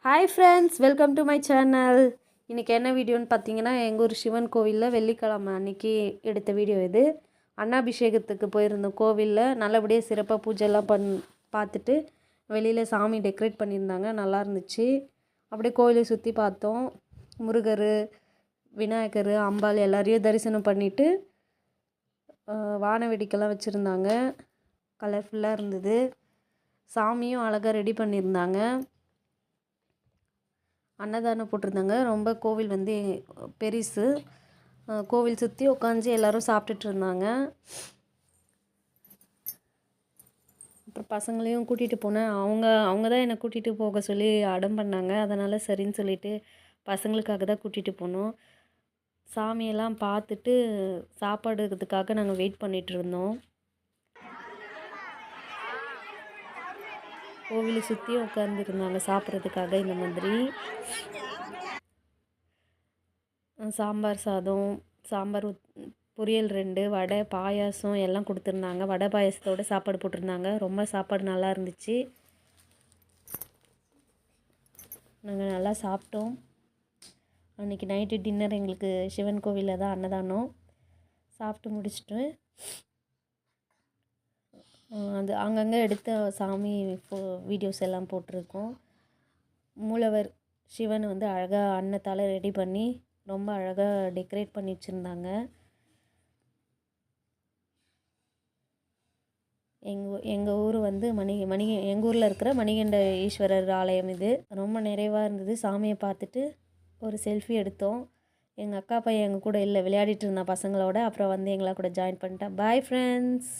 Hi friends, welcome to my channel. இன்றைக்கி என்ன வீடியோன்னு பார்த்தீங்கன்னா, எங்கள் ஊர் சிவன் கோவிலில் வெள்ளிக்கிழமை அன்றைக்கி எடுத்த வீடியோ இது. அன்னாபிஷேகத்துக்கு போயிருந்தோம். கோவிலில் நல்லபடியாக சிறப்பாக பூஜைலாம் பார்த்துட்டு வெளியில் சாமி டெக்கரேட் பண்ணியிருந்தாங்க, நல்லா இருந்துச்சு. அப்படியே கோவிலை சுற்றி பார்த்தோம். முருகர், விநாயகர், அம்பாள் எல்லாரையும் தரிசனம் பண்ணிவிட்டு வான வேடிக்கைலாம் வச்சுருந்தாங்க. கலர்ஃபுல்லாக இருந்தது. சாமியும் அழகாக ரெடி பண்ணியிருந்தாங்க. அன்னதானம் போட்டிருந்தாங்க. ரொம்ப கோவில் வந்து பெருசு. கோவில் சுற்றி உட்காந்து எல்லோரும் சாப்பிட்டுட்டு இருந்தாங்க. அப்புறம் பசங்களையும் கூட்டிகிட்டு போனேன். அவங்க தான் என்னை கூட்டிகிட்டு போக சொல்லி அடம் பண்ணாங்க. அதனால் சரின்னு சொல்லிவிட்டு பசங்களுக்காக தான் கூட்டிகிட்டு போனோம். சாமியெல்லாம் பார்த்துட்டு சாப்பாடுறதுக்காக நாங்கள் வெயிட் பண்ணிகிட்டு இருந்தோம். கோவிலை சுற்றி உட்காந்துருந்தாங்க சாப்பிட்றதுக்காக. இந்த மாதிரி சாம்பார் சாதம், சாம்பார் பொரியல் 2, வடை, பாயாசம் எல்லாம் கொடுத்துருந்தாங்க. வடை பாயாசத்தோடு சாப்பாடு போட்டிருந்தாங்க. ரொம்ப சாப்பாடு நல்லா இருந்துச்சு. நாங்கள் நல்லா சாப்பிட்டோம். அன்றைக்கி நைட்டு டின்னர் எங்களுக்கு சிவன் கோவிலில் தான் அன்னதானம். சாப்பிட்டு முடிச்சுட்டு அது அங்கங்கே எடுத்த சாமி வீடியோஸ் எல்லாம் போட்டிருக்கோம். மூலவர் சிவன் வந்து அழகாக அன்னத்தால் ரெடி பண்ணி ரொம்ப அழகாக டெக்கரேட் பண்ணி வச்சுருந்தாங்க. எங்கள் ஊர் வந்து எங்கள் ஊரில் இருக்கிற மணிகண்ட ஈஸ்வரர் ஆலயம் இது. ரொம்ப நிறைவாக இருந்தது. சாமியை பார்த்துட்டு ஒரு செல்ஃபி எடுத்தோம். எங்கள் அக்கா பையன் எங்கள் கூட இல்லை, விளையாடிட்டு இருந்தான் பசங்களோட. அப்புறம் வந்து எங்களை கூட ஜாயின் பண்ணிட்டேன். Bye friends.